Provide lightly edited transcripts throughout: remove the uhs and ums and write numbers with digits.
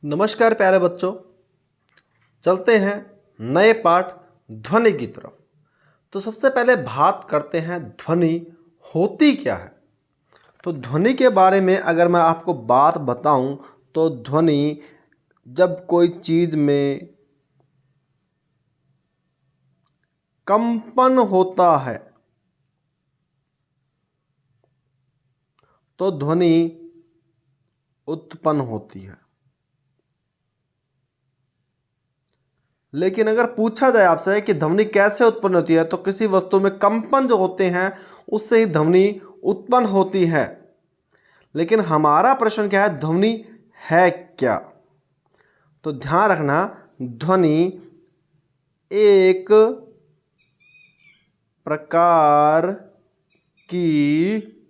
नमस्कार प्यारे बच्चों, चलते हैं नए पाठ ध्वनि की तरफ। तो सबसे पहले बात करते हैं ध्वनि होती क्या है। तो ध्वनि के बारे में अगर मैं आपको बात बताऊं तो ध्वनि जब कोई चीज़ में कंपन होता है तो ध्वनि उत्पन्न होती है। लेकिन अगर पूछा जाए आपसे कि ध्वनि कैसे उत्पन्न होती है तो किसी वस्तु में कंपन जो होते हैं उससे ही ध्वनि उत्पन्न होती है। लेकिन हमारा प्रश्न क्या है, ध्वनि है क्या। तो ध्यान रखना, ध्वनि एक प्रकार की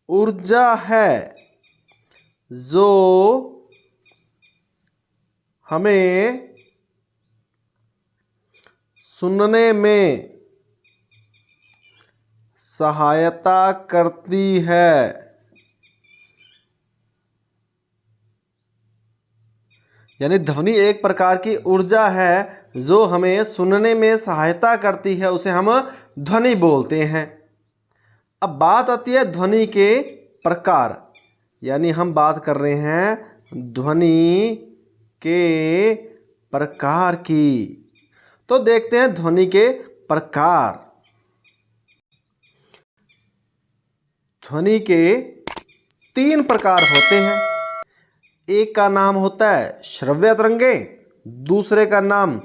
ऊर्जा है जो हमें सुनने में सहायता करती है। यानी ध्वनि एक प्रकार की ऊर्जा है जो हमें सुनने में सहायता करती है, उसे हम ध्वनि बोलते हैं। अब बात आती है ध्वनि के प्रकार, यानी हम बात कर रहे हैं ध्वनि के प्रकार की। तो देखते हैं ध्वनि के प्रकार। ध्वनि के 3 प्रकार होते हैं। एक का नाम होता है श्रव्य तरंगे, दूसरे का नाम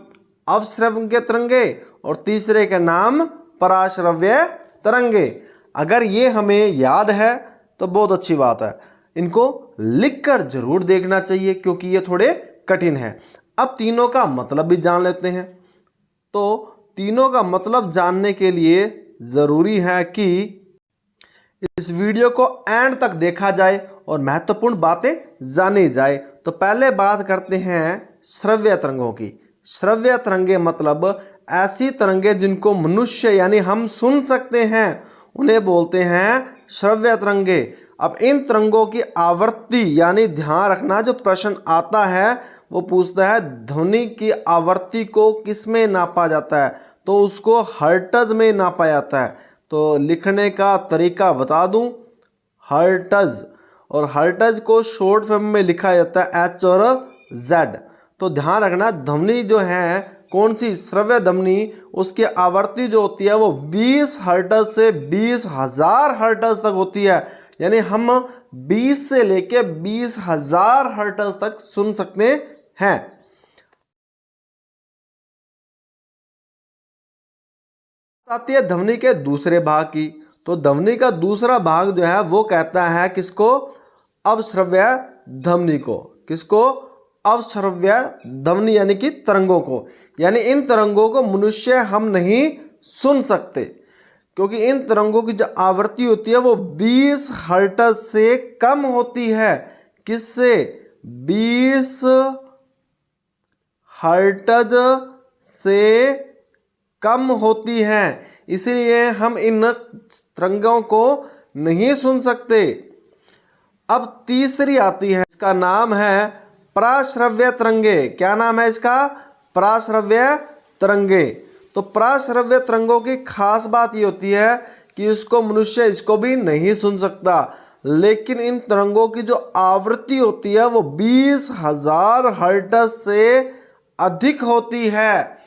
अवश्रव्य तरंगे और तीसरे का नाम पराश्रव्य तरंगे। अगर ये हमें याद है तो बहुत अच्छी बात है, इनको लिखकर जरूर देखना चाहिए क्योंकि ये थोड़े कठिन है। अब तीनों का मतलब भी जान लेते हैं। तो तीनों का मतलब जानने के लिए ज़रूरी है कि इस वीडियो को एंड तक देखा जाए और महत्वपूर्ण बातें जानी जाए। तो पहले बात करते हैं श्रव्य तरंगों की। श्रव्य तरंगे मतलब ऐसी तरंगे जिनको मनुष्य यानी हम सुन सकते हैं, उन्हें बोलते हैं श्रव्य तरंगे। अब इन तरंगों की आवृत्ति, यानी ध्यान रखना जो प्रश्न आता है वो पूछता है ध्वनि की आवृत्ति को किस में नापा जाता है, तो उसको हर्ट्ज में नापा जाता है। तो लिखने का तरीका बता दूं, हर्ट्ज, और हर्ट्ज को शॉर्ट फॉर्म में लिखा जाता है H और Z। तो ध्यान रखना ध्वनि जो है कौन सी, श्रव्य ध्वनि, उसकी आवृत्ति जो होती है वो 20 हर्ट्ज से 20,000 हर्ट्ज तक होती है। यानी हम 20 से लेके 20,000 हर्ट्ज तक सुन सकते हैं। आती है ध्वनि के दूसरे भाग की। तो ध्वनि का दूसरा भाग जो है वो कहता है किसको, अवश्रव्य ध्वनि को। किसको, अवश्रव्य ध्वनि यानी कि तरंगों को। यानी इन तरंगों को मनुष्य हम नहीं सुन सकते क्योंकि इन तरंगों की जो आवृत्ति होती है वो 20 हर्ट्ज से कम होती है। किससे, 20 हर्ट्ज से कम होती है, इसलिए हम इन तरंगों को नहीं सुन सकते। अब तीसरी आती है, इसका नाम है पराश्रव्य तरंगे। क्या नाम है इसका, पराश्रव्य तरंगे। तो पराश्रव्य तरंगों की खास बात ये होती है कि इसको मनुष्य इसको भी नहीं सुन सकता, लेकिन इन तरंगों की जो आवृत्ति होती है वो 20,000 हर्ट्ज से अधिक होती है।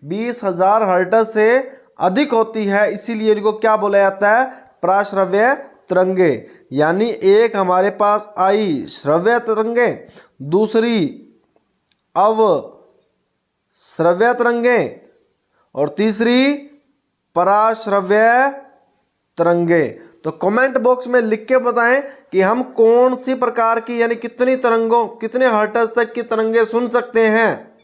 20,000 हर्ट्ज से अधिक होती है, इसीलिए इनको क्या बोला जाता है, पराश्रव्य तरंगे। यानी एक हमारे पास आई श्रव्य तरंगे, दूसरी अवश्रव्य तरंगे और तीसरी पराश्रव्य तरंगे। तो कमेंट बॉक्स में लिख के बताएं कि हम कौन सी प्रकार की यानी कितनी तरंगों, कितने हर्ट्ज तक की तरंगे सुन सकते हैं।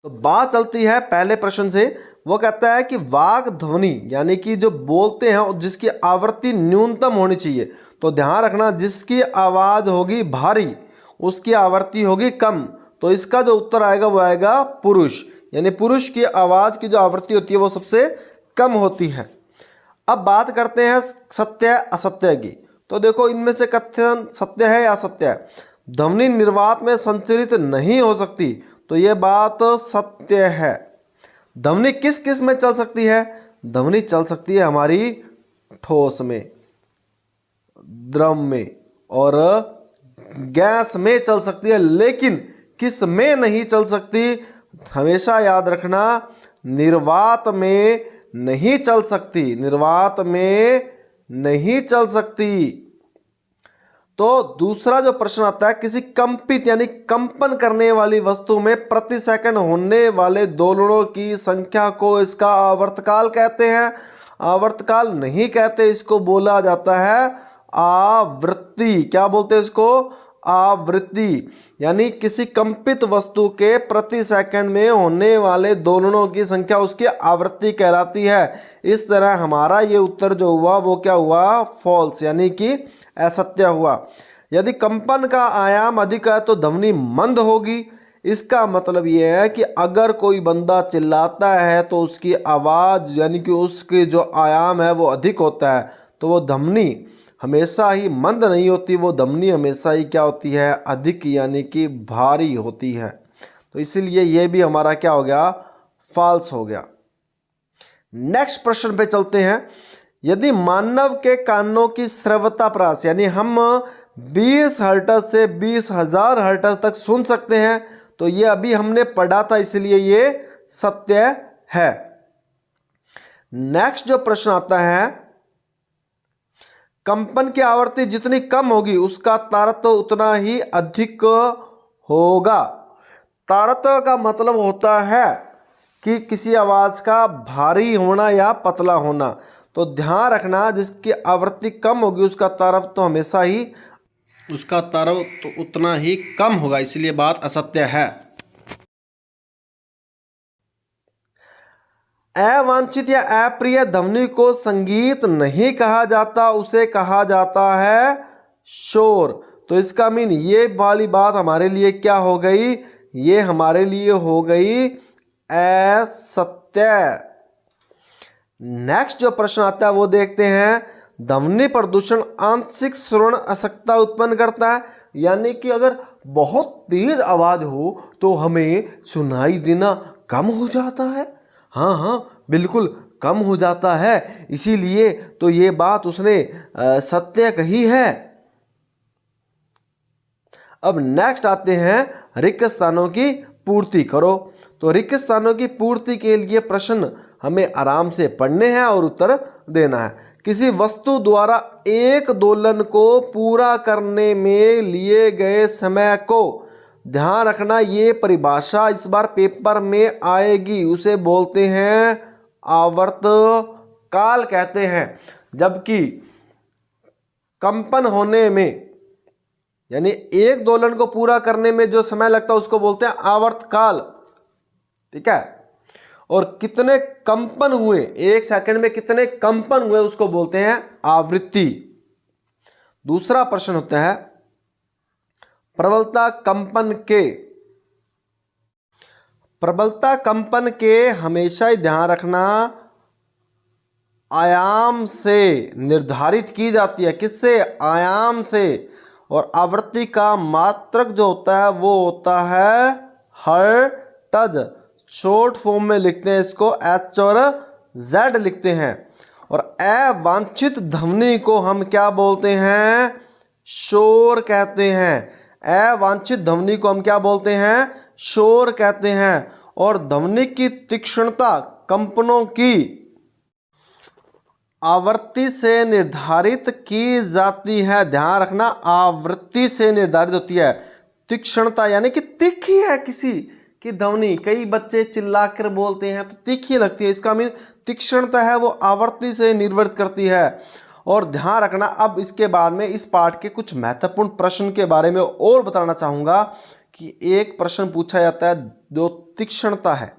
तो बात चलती है पहले प्रश्न से। वो कहता है कि वाग ध्वनि यानी कि जो बोलते हैं और जिसकी आवृत्ति न्यूनतम होनी चाहिए। तो ध्यान रखना, जिसकी आवाज होगी भारी उसकी आवृत्ति होगी कम। तो इसका जो उत्तर आएगा वो आएगा पुरुष, यानी पुरुष की आवाज की जो आवृत्ति होती है वो सबसे कम होती है। अब बात करते हैं सत्य असत्य की। तो देखो इनमें से कथन सत्य है या असत्य है। ध्वनि निर्वात में संचरित नहीं हो सकती, तो ये बात सत्य है। ध्वनि किस किस में चल सकती है? ध्वनि चल सकती है हमारी ठोस में, द्रव में और गैस में चल सकती है, लेकिन किस में नहीं चल सकती? हमेशा याद रखना, निर्वात में नहीं चल सकती, निर्वात में नहीं चल सकती। तो दूसरा जो प्रश्न आता है, किसी कंपित यानी कंपन करने वाली वस्तु में प्रति सेकंड होने वाले दोलनों की संख्या को इसका आवर्तकाल कहते हैं। आवर्तकाल नहीं कहते, इसको बोला जाता है आवृत्ति। क्या बोलते हैं इसको? आवृत्ति। यानी किसी कंपित वस्तु के प्रति सेकंड में होने वाले दोलनों की संख्या उसकी आवृत्ति कहलाती है। इस तरह हमारा ये उत्तर जो हुआ वो क्या हुआ? फॉल्स, यानी कि असत्य हुआ। यदि कंपन का आयाम अधिक है तो ध्वनि मंद होगी। इसका मतलब ये है कि अगर कोई बंदा चिल्लाता है तो उसकी आवाज़ यानी कि उसके जो आयाम है वो अधिक होता है, तो वो ध्वनि हमेशा ही मंद नहीं होती, वो ध्वनि हमेशा ही क्या होती है? अधिक, यानी कि भारी होती है। तो इसीलिए ये भी हमारा क्या हो गया? फॉल्स हो गया। नेक्स्ट प्रश्न पे चलते हैं। यदि मानव के कानों की श्रव्यता प्रयास यानी हम 20 हर्ट्ज से 20,000 हर्ट्ज तक सुन सकते हैं, तो ये अभी हमने पढ़ा था, इसलिए ये सत्य है। नेक्स्ट जो प्रश्न आता है, कंपन की आवृत्ति जितनी कम होगी उसका तारतम्य उतना ही अधिक होगा। तारतम्य का मतलब होता है कि किसी आवाज का भारी होना या पतला होना। तो ध्यान रखना, जिसकी आवृत्ति कम होगी उसका तारतम्य तो हमेशा ही उसका तारतम्य तो उतना ही कम होगा, इसलिए बात असत्य है। अवांछित या अप्रिय ध्वनि को संगीत नहीं कहा जाता, उसे कहा जाता है शोर। तो इसका मीन ये वाली बात हमारे लिए क्या हो गई? ये हमारे लिए हो गई असत्य। नेक्स्ट जो प्रश्न आता है वो देखते हैं। ध्वनि प्रदूषण आंशिक श्रवण अशक्तता उत्पन्न करता है, यानी कि अगर बहुत तेज आवाज हो तो हमें सुनाई देना कम हो जाता है। हाँ हाँ बिल्कुल कम हो जाता है, इसीलिए तो ये बात उसने सत्य कही है। अब नेक्स्ट आते हैं, रिक्त स्थानों की पूर्ति करो। तो रिक्त स्थानों की पूर्ति के लिए प्रश्न हमें आराम से पढ़ने हैं और उत्तर देना है। किसी वस्तु द्वारा एक दोलन को पूरा करने में लिए गए समय को, ध्यान रखना ये परिभाषा इस बार पेपर में आएगी, उसे बोलते हैं आवर्तकाल कहते हैं। जबकि कंपन होने में यानी एक दोलन को पूरा करने में जो समय लगता है उसको बोलते हैं आवर्तकाल, ठीक है। और कितने कंपन हुए, एक सेकंड में कितने कंपन हुए उसको बोलते हैं आवृत्ति। दूसरा प्रश्न होता है, प्रबलता कंपन के हमेशा ही ध्यान रखना आयाम से निर्धारित की जाती है। किससे? आयाम से। और आवृत्ति का मात्रक जो होता है वो होता है हर्ट्ज। शॉर्ट फॉर्म में लिखते हैं इसको एच और जेड लिखते हैं। और अवांछित ध्वनि को हम क्या बोलते हैं? शोर कहते हैं। अवांछित ध्वनि को हम क्या बोलते हैं? शोर कहते हैं। और ध्वनि की तीक्ष्णता कंपनों की आवृत्ति से निर्धारित की जाती है। ध्यान रखना, आवृत्ति से निर्धारित होती है। तीक्ष्णता यानी कि तीखी है किसी की ध्वनि, कई बच्चे चिल्लाकर बोलते हैं तो तीखी लगती है, इसका मीन तीक्ष्णता है वो आवृत्ति से निर्धारित करती है। और ध्यान रखना, अब इसके बाद में इस पाठ के कुछ महत्वपूर्ण प्रश्न के बारे में और बताना चाहूँगा कि एक प्रश्न पूछा जाता है जो तीक्ष्णता है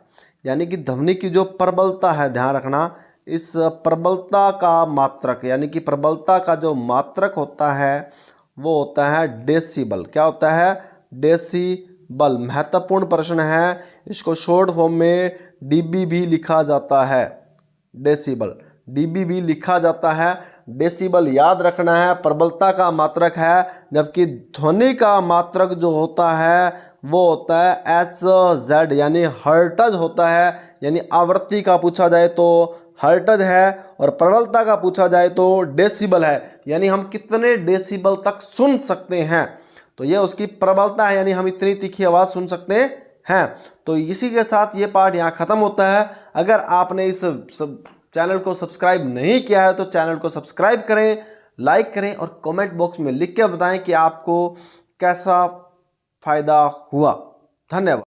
यानी कि ध्वनि की जो प्रबलता है, ध्यान रखना इस प्रबलता का मात्रक यानी कि प्रबलता का जो मात्रक होता है वो होता है डेसिबल। क्या होता है? डेसिबल। महत्वपूर्ण प्रश्न है, इसको शॉर्ट फॉर्म में डीबी भी लिखा जाता है, डेसिबल। डीबी भी लिखा जाता है। डेसिबल याद रखना है, प्रबलता का मात्रक है, जबकि ध्वनि का मात्रक जो होता है वो होता है HZ यानी हर्ट्ज होता है। यानी आवृत्ति का पूछा जाए तो हर्ट्ज है और प्रबलता का पूछा जाए तो डेसिबल है, यानी हम कितने डेसिबल तक सुन सकते हैं। तो ये उसकी प्रबलता है, यानी हम इतनी तीखी आवाज़ सुन सकते हैं। तो इसी के साथ ये पार्ट यहाँ ख़त्म होता है। अगर आपने इस चैनल को सब्सक्राइब नहीं किया है तो चैनल को सब्सक्राइब करें, लाइक करें और कमेंट बॉक्स में लिख के बताएं कि आपको कैसा फ़ायदा हुआ। धन्यवाद।